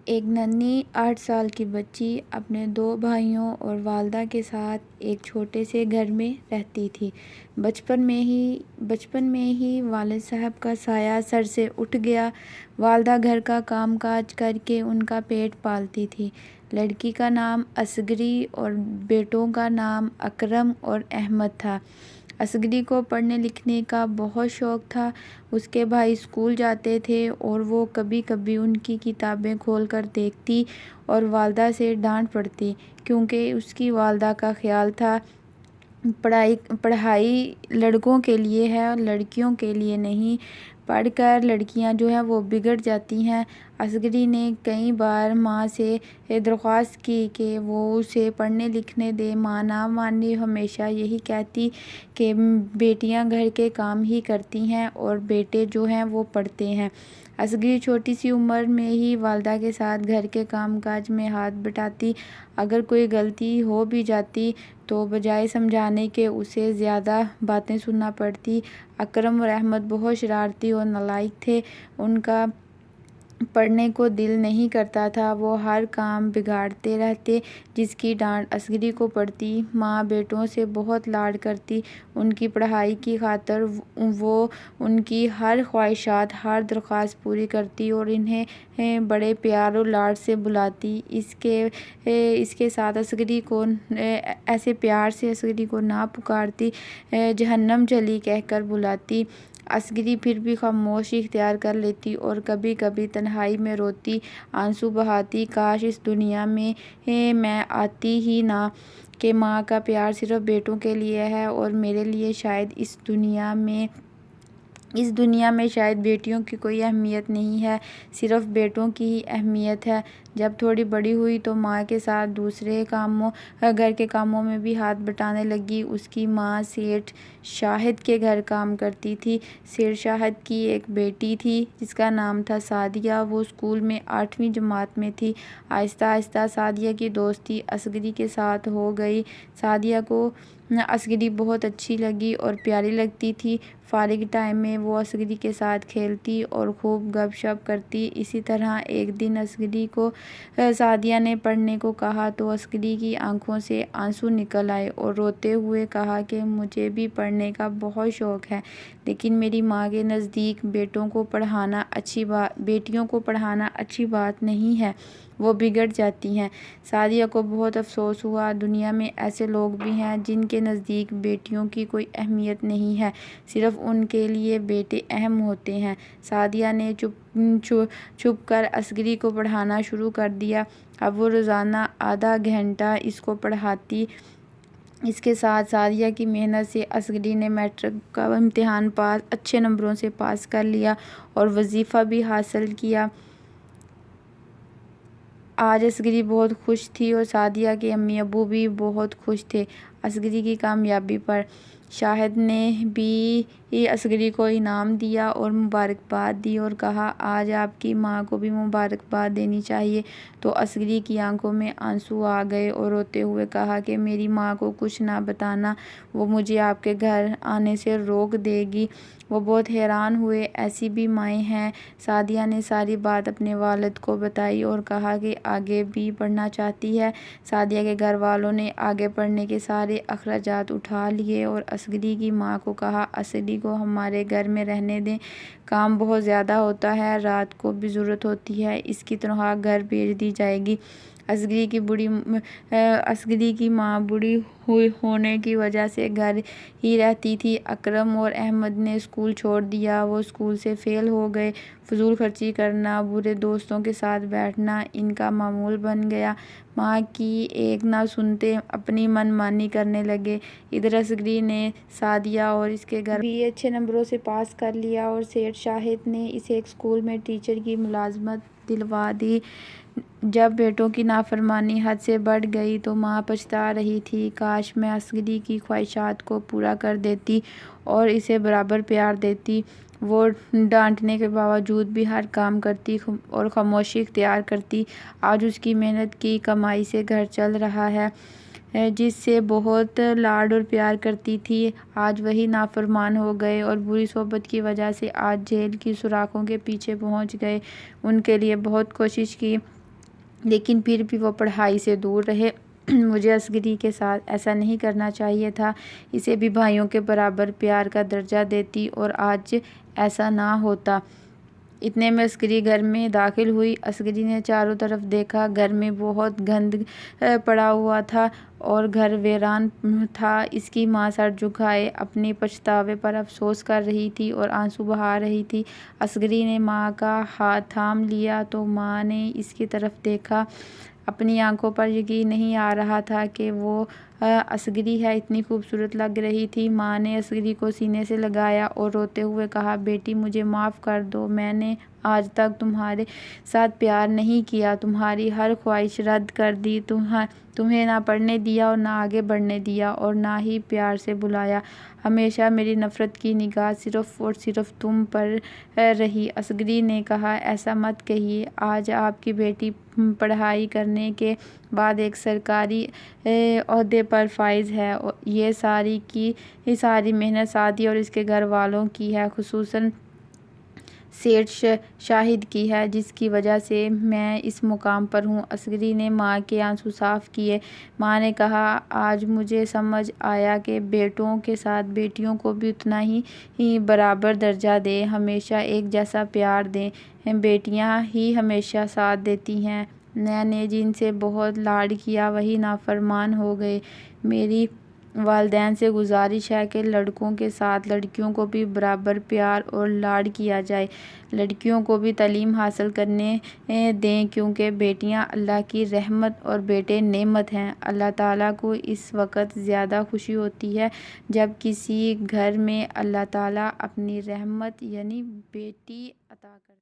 ایک ننھی 8 سال کی بچی اپنے 2 بھائیوں اور والدہ کے ساتھ ایک چھوٹے سے گھر میں رہتی تھی۔ بچپن میں ہی والد صاحب کا سایہ سر سے اٹھ گیا۔ والدہ گھر کا کام کاج کر کے ان کا پیٹ پالتی تھی۔ لڑکی کا نام اصغری اور بیٹوں کا نام اکرم اور احمد تھا۔ اصغری کو پڑھنے لکھنے کا بہت شوق تھا۔ اس کے بھائی اسکول جاتے تھے اور وہ کبھی کبھی ان کی کتابیں کھول کر دیکھتی اور والدہ سے ڈانٹ پڑتی، کیونکہ اس کی والدہ کا خیال تھا پڑھائی لڑکوں کے لیے ہے اور لڑکیوں کے لیے نہیں، پڑھ کر لڑکیاں جو ہیں وہ بگڑ جاتی ہیں۔ اصغری نے کئی بار ماں سے درخواست کی کہ وہ اسے پڑھنے لکھنے دے۔ ماں نہ مانی، ہمیشہ یہی کہتی کہ بیٹیاں گھر کے کام ہی کرتی ہیں اور بیٹے جو ہیں وہ پڑھتے ہیں۔ اصغری چھوٹی سی عمر میں ہی والدہ کے ساتھ گھر کے کام کاج میں ہاتھ بٹاتی۔ اگر کوئی غلطی ہو بھی جاتی تو بجائے سمجھانے کے اسے زیادہ باتیں سننا پڑتی۔ اکرم اور احمد بہت شرارتی اور نالائق تھے۔ ان کا پڑھنے کو دل نہیں کرتا تھا، وہ ہر کام بگاڑتے رہتے، جس کی ڈانٹ اصغری کو پڑتی۔ ماں بیٹوں سے بہت لاڈ کرتی۔ ان کی پڑھائی کی خاطر وہ ان کی ہر خواہشات، ہر درخواست پوری کرتی اور انہیں بڑے پیار اور لاڈ سے بلاتی۔ اس کے ساتھ اصغری کو ایسے پیار سے اصغری کو نہ پکارتی، جہنم چلی کہہ کر بلاتی۔ اصغری پھر بھی خاموشی اختیار کر لیتی اور کبھی کبھی تنہائی میں روتی، آنسو بہاتی، کاش اس دنیا میں آتی ہی نہ، کہ ماں کا پیار صرف بیٹوں کے لیے ہے اور میرے لیے شاید اس دنیا میں شاید بیٹیوں کی کوئی اہمیت نہیں ہے، صرف بیٹوں کی ہی اہمیت ہے۔ جب تھوڑی بڑی ہوئی تو ماں کے ساتھ دوسرے گھر کے کاموں میں بھی ہاتھ بٹانے لگی۔ اس کی ماں سیٹھ شاہد کے گھر کام کرتی تھی۔ سیٹھ شاہد کی ایک بیٹی تھی جس کا نام تھا سعدیہ، وہ اسکول میں 8ویں جماعت میں تھی۔ آہستہ آہستہ سعدیہ کی دوستی اصغری کے ساتھ ہو گئی۔ سعدیہ کو اصغری بہت اچھی لگی اور پیاری لگتی تھی۔ فارغ ٹائم میں وہ اصغری کے ساتھ کھیلتی اور خوب گپ شپ کرتی۔ اسی طرح ایک دن اصغری کو سعدیہ نے پڑھنے کو کہا تو اصغری کی آنکھوں سے آنسو نکل آئے اور روتے ہوئے کہا کہ مجھے بھی پڑھنے کا بہت شوق ہے، لیکن میری ماں کے نزدیک بیٹیوں کو پڑھانا اچھی بات نہیں ہے، وہ بگڑ جاتی ہیں۔ سعدیہ کو بہت افسوس ہوا، دنیا میں ایسے لوگ بھی ہیں جن کے نزدیک بیٹیوں کی کوئی اہمیت نہیں ہے، صرف ان کے لیے بیٹے اہم ہوتے ہیں۔ سعدیہ نے چھپ کر اصغری کو پڑھانا شروع کر دیا۔ اب وہ روزانہ آدھا گھنٹہ اس کو پڑھاتی۔ اس کے ساتھ سعدیہ کی محنت سے اصغری نے میٹرک کا امتحان اچھے نمبروں سے پاس کر لیا اور وظیفہ بھی حاصل کیا۔ آج اصغری بہت خوش تھی اور سعدیہ کے امی ابو بھی بہت خوش تھے اصغری کی کامیابی پر۔ شاہد نے بھی اصغری کو انعام دیا اور مبارکباد دی اور کہا آج آپ کی ماں کو بھی مبارکباد دینی چاہیے، تو اصغری کی آنکھوں میں آنسو آ گئے اور روتے ہوئے کہا کہ میری ماں کو کچھ نہ بتانا، وہ مجھے آپ کے گھر آنے سے روک دے گی۔ وہ بہت حیران ہوئے، ایسی بھی مائیں ہیں۔ سعدیہ نے ساری بات اپنے والد کو بتائی اور کہا کہ آگے بھی پڑھنا چاہتی ہے۔ سعدیہ کے گھر والوں نے آگے پڑھنے کے سارے اخراجات اٹھا لیے اور اصغری کی ماں کو کہا اصغری کو ہمارے گھر میں رہنے دیں، کام بہت زیادہ ہوتا ہے، رات کو بھی ضرورت ہوتی ہے، اس کی تنخواہ گھر بھیج دی جائے گی۔ اصغری کی ماں بوڑھی ہونے کی وجہ سے گھر ہی رہتی تھی۔ اکرم اور احمد نے اسکول چھوڑ دیا، وہ اسکول سے فیل ہو گئے۔ فضول خرچی کرنا، برے دوستوں کے ساتھ بیٹھنا ان کا معمول بن گیا۔ ماں کی ایک نہ سنتے اپنی من مانی کرنے لگے۔ ادھر اصغری نے سعدیہ اور اس کے گھر بھی اچھے نمبروں سے پاس کر لیا اور سیٹھ شاہد نے اسے ایک اسکول میں ٹیچر کی ملازمت دلوا دی۔ جب بیٹوں کی نافرمانی حد سے بڑھ گئی تو ماں پچھتا رہی تھی، کاش میں اصغری کی خواہشات کو پورا کر دیتی اور اسے برابر پیار دیتی۔ وہ ڈانٹنے کے باوجود بھی ہر کام کرتی اور خاموشی اختیار کرتی۔ آج اس کی محنت کی کمائی سے گھر چل رہا ہے۔ جس سے بہت لاڈ اور پیار کرتی تھی، آج وہی نافرمان ہو گئے اور بری صحبت کی وجہ سے آج جیل کی سوراخوں کے پیچھے پہنچ گئے۔ ان کے لیے بہت کوشش کی، لیکن پھر بھی وہ پڑھائی سے دور رہے۔ مجھے اصغری کے ساتھ ایسا نہیں کرنا چاہیے تھا، اسے بھی بھائیوں کے برابر پیار کا درجہ دیتی اور آج ایسا نہ ہوتا۔ اتنے میں اصغری گھر میں داخل ہوئی۔ اصغری نے چاروں طرف دیکھا، گھر میں بہت گند پڑا ہوا تھا اور گھر ویران تھا۔ اس کی ماں سر جھکائے اپنے پچھتاوے پر افسوس کر رہی تھی اور آنسو بہا رہی تھی۔ اصغری نے ماں کا ہاتھ تھام لیا تو ماں نے اس کی طرف دیکھا۔ اپنی آنکھوں پر یقین نہیں آ رہا تھا کہ وہ اصغری ہے، اتنی خوبصورت لگ رہی تھی۔ ماں نے اصغری کو سینے سے لگایا اور روتے ہوئے کہا، بیٹی مجھے معاف کر دو، میں نے آج تک تمہارے ساتھ پیار نہیں کیا، تمہاری ہر خواہش رد کر دی، تمہیں نہ پڑھنے دیا اور نہ آگے بڑھنے دیا اور نہ ہی پیار سے بلایا۔ ہمیشہ میری نفرت کی نگاہ صرف اور صرف تم پر رہی۔ اصغری نے کہا، ایسا مت کہیے، آج آپ کی بیٹی پڑھائی کرنے کے بعد ایک سرکاری عہدے پر فائز ہے۔ یہ ساری کی ساری محنت سعدی اور اس کے گھر والوں کی ہے، خصوصاً سیٹھ شاہد کی ہے، جس کی وجہ سے میں اس مقام پر ہوں۔ اصغری نے ماں کے آنسو صاف کیے۔ ماں نے کہا، آج مجھے سمجھ آیا کہ بیٹوں کے ساتھ بیٹیوں کو بھی اتنا ہی برابر درجہ دیں، ہمیشہ ایک جیسا پیار دیں۔ بیٹیاں ہی ہمیشہ ساتھ دیتی ہیں، میں نے جن سے بہت لاڈ کیا وہی نافرمان ہو گئے۔ میری والدین سے گزارش ہے کہ لڑکوں کے ساتھ لڑکیوں کو بھی برابر پیار اور لاڈ کیا جائے، لڑکیوں کو بھی تعلیم حاصل کرنے دیں، کیونکہ بیٹیاں اللہ کی رحمت اور بیٹے نعمت ہیں۔ اللہ تعالیٰ کو اس وقت زیادہ خوشی ہوتی ہے جب کسی گھر میں اللہ تعالیٰ اپنی رحمت یعنی بیٹی عطا کرتا ہے۔